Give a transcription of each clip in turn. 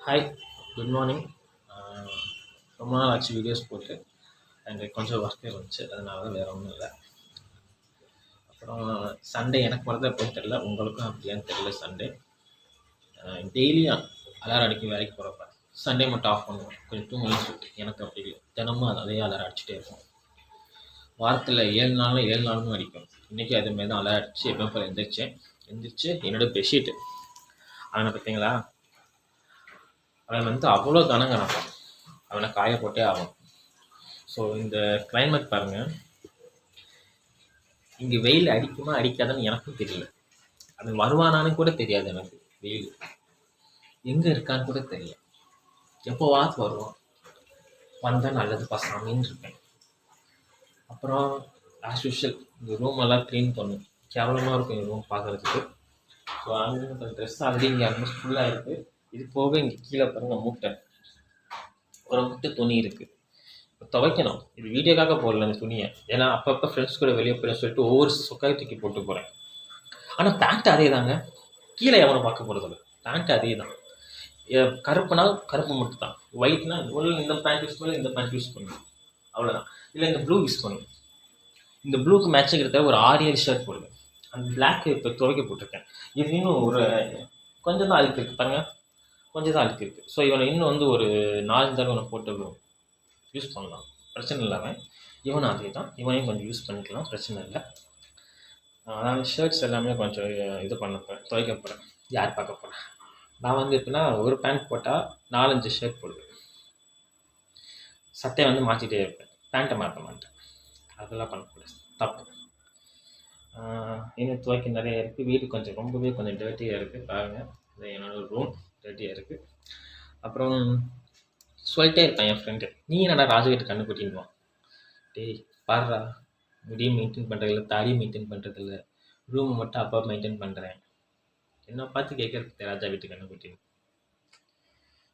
Hi, good morning. ரொம்ப நாள் ஆச்சு வீடியோஸ் போட்டு. எனக்கு கொஞ்சம் ஒர்க் இருந்துச்சு, அதனால தான் வேறு ஒன்றும் இல்லை. அப்புறம் சண்டே எனக்கு மட்டும் தான் எப்போன்னு தெரில, உங்களுக்கும் அப்படியான்னு தெரில. சண்டே டெய்லியும் அலாரம் அடிக்கும் வேலைக்கு போகிறப்ப சண்டே மட்டும் ஆஃப் பண்ணுவோம், கொஞ்சம் தூங்கணும்னு சொல்லிட்டு. எனக்கு அப்படி இல்லை, தினமும் அதே அலாரம் அடிச்சுட்டே இருக்கும். வாரத்தில் 7 நாளும் அடிக்கும். இன்றைக்கி அதுமாரி தான் அலாரம் அடிச்சு எப்போ போல் எந்திரிச்சு என்னோடய பெட்ஷீட்டு அவனை பார்த்தீங்களா, அவன் வந்து அவ்வளோ கனங்கிறான், அவனை காய போட்டே ஆகும். ஸோ இந்த கிளைமேட் பாருங்கள், இங்கே வெயில் அடிக்குமா அடிக்காதான்னு எனக்கும் தெரியல. அது வருவானான்னு கூட தெரியாது எனக்கு. வெயில் எங்கே இருக்கான்னு கூட தெரியல. எப்போ வாத்து வருவான், வந்தால் நல்லது பசாமின்னு இருப்பேன். அப்புறம் ஆஸ் யூஷுவல் இந்த ரூம் எல்லாம் க்ளீன் பண்ணும். கேவலமாக இருக்கும் இந்த ரூம் பார்க்குறதுக்கு. ஸோ அங்கே கொஞ்சம் ட்ரெஸ் ஆல்ரெடி இங்கே ஆல்மோஸ்ட் ஃபுல்லாக இருக்குது. இது போக இங்கே கீழே பாருங்கள் மூட்டை, ஒரு மூட்டை துணி இருக்குது, துவைக்கணும். இது வீடியோக்காக போடல அந்த துணியை, ஏன்னா அப்பப்போ ஃப்ரெண்ட்ஸ் கூட வெளியே போய் சொல்லிட்டு ஒவ்வொரு சொக்காய் தூக்கி போட்டு போகிறேன். ஆனால் பேண்ட் அதே தாங்க, கீழே எவனும் பார்க்க போகிறதில்ல. பேண்ட் அதே தான். கருப்புனா கருப்பு மட்டும் தான், ஒயிட்னா ஒன்று இந்த பேண்ட் யூஸ் பண்ணி இந்த பேண்ட் யூஸ் பண்ணணும், அவ்வளோதான். இல்லை இந்த ப்ளூ யூஸ் பண்ணணும். இந்த ப்ளூக்கு மேட்சிங் இருக்கிற ஒரு 6-7 ஷர்ட் போடுவேன். அந்த பிளாக் இப்போ துவைக்க போட்டிருக்கேன். இது இன்னும் ஒரு கொஞ்சம் தான் அழுக்கு இருக்குது பாருங்கள், கொஞ்சம் தான் அழுக்கு இருக்குது. ஸோ இவனை இன்னும் வந்து ஒரு 4 தடவை போட்டு யூஸ் பண்ணலாம், பிரச்சனை இல்லாமல். இவனும் அதே தான், இவனையும் கொஞ்சம் யூஸ் பண்ணிக்கலாம், பிரச்சனை இல்லை. நான் ஷர்ட்ஸ் எல்லாமே கொஞ்சம் இது பண்ண போகிறேன், துவைக்க போகிறேன். யார் பார்க்க போகிறேன்? நான் வந்து எப்படின்னா, ஒரு பேண்ட் போட்டால் 4-5 ஷர்ட் போடுவேன். சட்டையை வந்து மாற்றிட்டே இருப்பேன், பேண்ட்டை மாற்ற மாட்டேன். அதெல்லாம் பண்ணக்கூடாது, தப்பு. இன்னும் துவைக்க நிறைய இருக்குது. வீடு கொஞ்சம் ரொம்பவே கொஞ்சம் டர்ட்டியாக இருக்குது பாருங்கள். இது என்னோடய ரூம் டர்ட்டியாக இருக்குது. அப்புறம் சொல்லிட்டே இருப்பேன் என் ஃப்ரெண்டு, நீ என்னடா ராஜுகிட்ட கண்ணு கூட்டிடுவான், டேய் பாடுறா, முடியும் மெயின்டைன் பண்ணுறதில்ல, தாடியும் மெயின்டைன் பண்ணுறதில்ல, ரூமை மட்டும் அப்பா மெயின்டைன் பண்ணுறேன், என்ன பார்த்து கேட்குறதுக்கு ராஜா வீட்டு கண்ணு கூட்டின்னு.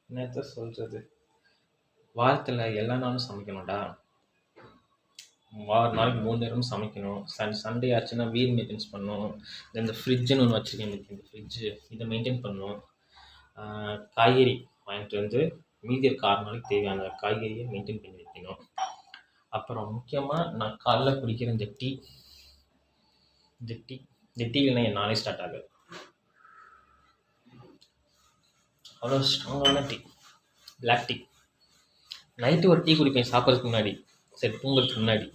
என்னத்த சொல்கிறது, வாரத்தில் எல்லா நாளும் சமைக்கணும்டா. நாளைக்கு 3 நேரமும் சமைக்கணும். சண்டே ஆச்சுன்னா வீடு மெயின்டைன்ஸ் பண்ணணும். இந்த ஃப்ரிட்ஜுன்னு ஒன்று வச்சுருக்கேன், இந்த ஃப்ரிட்ஜு இதை மெயின்டைன் பண்ணணும். காய்கறி வாங்கிட்டு வந்து மீதி இருக்க 6 நாளைக்கு தேவையான காய்கறியை மெயின்டைன் பண்ணி வைக்கணும். அப்புறம் முக்கியமாக நான் காலைல குடிக்கிற இந்த டீ இல்லைன்னா என் நாளே ஸ்டார்ட் ஆகுது. அவ்வளோ ஸ்ட்ராங்கான டீ, பிளாக் டீ. நைட்டு ஒரு டீ குடிப்பேன் சாப்பிட்றதுக்கு முன்னாடி, சரி தூங்குறதுக்கு முன்னாடி.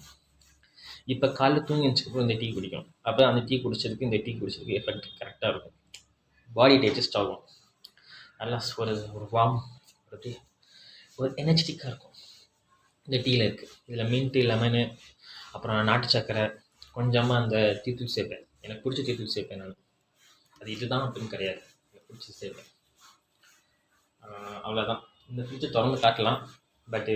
இப்போ காலைல தூங்கி எழுந்திரிச்சப்போ இந்த டீ குடிக்கணும். அப்போ அந்த டீ குடிச்சதுக்கு இந்த டீ குடிச்சதுக்கு எஃபெக்ட் கரெக்டாக இருக்கும். பாடி டைஜஸ்ட் ஆகும், நல்லா ஒரு வார்ம், ஒரு எனர்ஜெட்டிக்காக இருக்கும். இந்த டீயில் இருக்குது. இதில் மின்ட்டு, லெமனு, அப்புறம் நாட்டு சக்கரை, கொஞ்சமாக அந்த டீத்தூள் சேர்ப்பேன். எனக்கு பிடிச்ச டீத்தூள் சேர்ப்பேன் நான். அது இதுதான் அப்படின்னு கிடையாது, எனக்கு பிடிச்சி சேர்ப்பேன். அவ்வளோதான். இந்த ஃப்ரிட்ஜை திறந்து காட்டலாம், பட்டு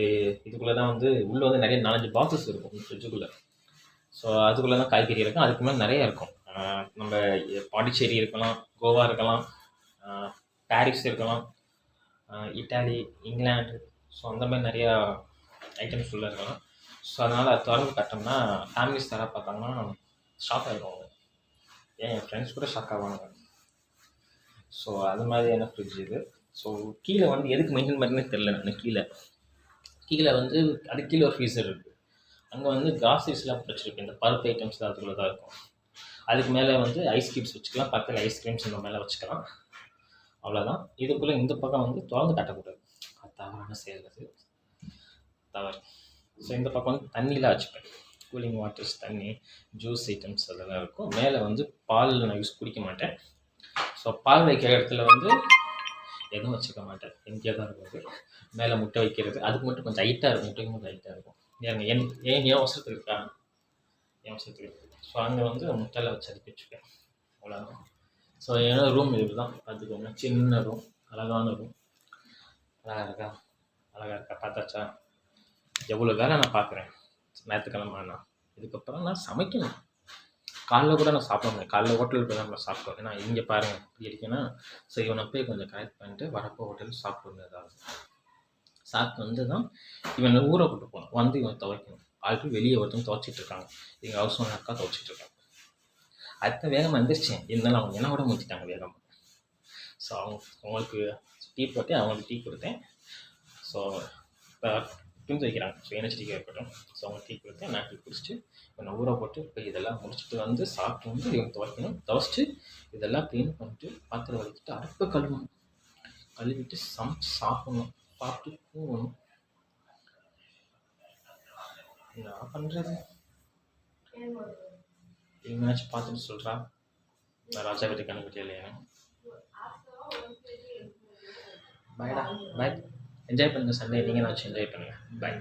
இதுக்குள்ளே தான் வந்து உள்ளே வந்து நிறைய 4-5 பாக்ஸஸ் இருக்கும் இந்த ஃப்ரிட்ஜுக்குள்ளே. ஸோ அதுக்குள்ளே தான் காய்கறி இருக்கும். அதுக்கு மேலே நிறையா இருக்கும். நம்ம பாண்டிச்சேரி இருக்கலாம், கோவா இருக்கலாம், பாரிஸ் இருக்கலாம், இட்டாலி, இங்கிலாந்து, ஸோ அந்த மாதிரி நிறையா ஐட்டம்ஸ் உள்ளே இருக்கலாம். ஸோ அதனால் அது திறந்து காட்டோம்னா ஃபேமிலிஸ் தர பார்த்தாங்கன்னா ஷாக் ஆகிடுவாங்க. என் ஃப்ரெண்ட்ஸ் கூட ஷாக் ஆவாங்க. ஸோ அது மாதிரியான ஃப்ரிட்ஜ் இது. ஸோ கீழே வந்து எதுக்கு மெயின்டைன் பண்ணுறதுன்னு தெரில. நான் கீழே வந்து அதுக்கு கீழே ஒரு ஃப்ரீசர் இருக்குது. அங்கே வந்து கிராசரிஸ்லாம் வச்சுருக்கேன், இந்த பருப்பு ஐட்டம்ஸ் அதுக்குள்ளே தான் இருக்கும். அதுக்கு மேலே வந்து ஐஸ் க்யூப்ஸ் வச்சுக்கலாம், பக்கத்தில் ஐஸ்கிரீம்ஸ் இந்த மேலே வச்சுக்கலாம், அவ்வளோதான். இதுக்குள்ளே இந்த பக்கம் வந்து திறந்து காட்டக்கூடாது, அது தவறான செயல், அது தவறு. ஸோ இந்த பக்கம் வந்து தண்ணிலாம் வச்சுப்பேன், கூலிங் வாட்டர்ஸ், தண்ணி, ஜூஸ் ஐட்டம்ஸ் அதெல்லாம் இருக்கும். மேலே வந்து பால் நான் குடிக்க மாட்டேன். ஸோ பால் வைக்கிற இடத்துல வந்து எதுவும் வச்சுக்க மாட்டேன், எங்கேயா தான் இருக்கும். மேலே முட்டை வைக்கிறது அதுக்கு மட்டும் கொஞ்சம் ஹைட்டாக இருக்கும், முட்டைக்கு மட்டும் ஹைட்டாக இருக்கும். ஏன் அவசரத்துக்கு இருக்கா, என் அவசரத்துக்கு இருக்கு. ஸோ அங்கே வந்து முட்டையில் வச்சு அடிக்க வச்சுப்பேன், அவ்வளோதான். ஸோ என்னோட ரூம் இது தான் பார்த்துக்கோங்க. சின்ன ரூம், அழகான ரூம். அழகாக இருக்கா பார்த்தாச்சா? எவ்வளோ வேலை நான் பார்க்குறேன் ஞாயிற்றுக்கிழமை. ஆனால் இதுக்கப்புறம் நான் சமைக்கணும். காலைல கூட நான் சாப்பிட முடியும், காலைல ஹோட்டலுக்கு போய் தான் நான் சாப்பிட்டோம். ஏன்னா இங்கே பாருங்கள் இப்படி இருக்குன்னா, ஸோ இவனை போய் கொஞ்சம் கரெக்ட் பண்ணிட்டு வரப்போ ஹோட்டலுக்கு சாப்பிட்டு ஏதாவது சாப்பிட்டு வந்து தான் இவனை ஊரை கூட்டு போகணும். வந்து இவன் துவைக்கணும். ஆல்ரெடி வெளியே ஒருத்தவங்க துவைச்சிட்டு இருக்காங்க, எங்கள் ஹவுஸ் ஓனர் அக்கா துவைச்சிட்டு இருக்காங்க. அதுதான் வேகமாக எந்திரிச்சேன், இருந்தாலும் அவங்க என்ன விட முடிச்சிட்டாங்க வேகமாக. ஸோ அவங்களுக்கு டீ போட்டு அவங்களுக்கு டீ கொடுத்தேன். ஸோ துணி துவைக்கிறாங்க. ஸோ எனர்ஜெட்டிக்காக இருக்கட்டும். ஸோ அவங்க டீ கொடுத்தேன். நான் டீ குடிச்சிட்டு நான் ஊற போட்டு இப்போ இதெல்லாம் முடிச்சுட்டு வந்து சாப்பிட்டு வந்து இவங்க துவைக்கணும். துவைச்சிட்டு இதெல்லாம் க்ளீன் பண்ணிட்டு பாத்திரம் வலிக்கிட்டு அடுப்பை கழுவிட்டு சமைச்சு சாப்பிடணும். சாப்பிட்டு தூங்கணும். நான் பண்ணுறது எங்கேயாச்சும் பார்த்துட்டு சொல்கிறா. நான் ராஜா வீட்டுக்கு அனுப்பிட்டே இல்லையா? பாய்டா, பாய். என்ஜாய் பண்ணுங்கள் சண்டே. நீங்கள் என்ஜாய் பண்ணுங்கள். பாய்.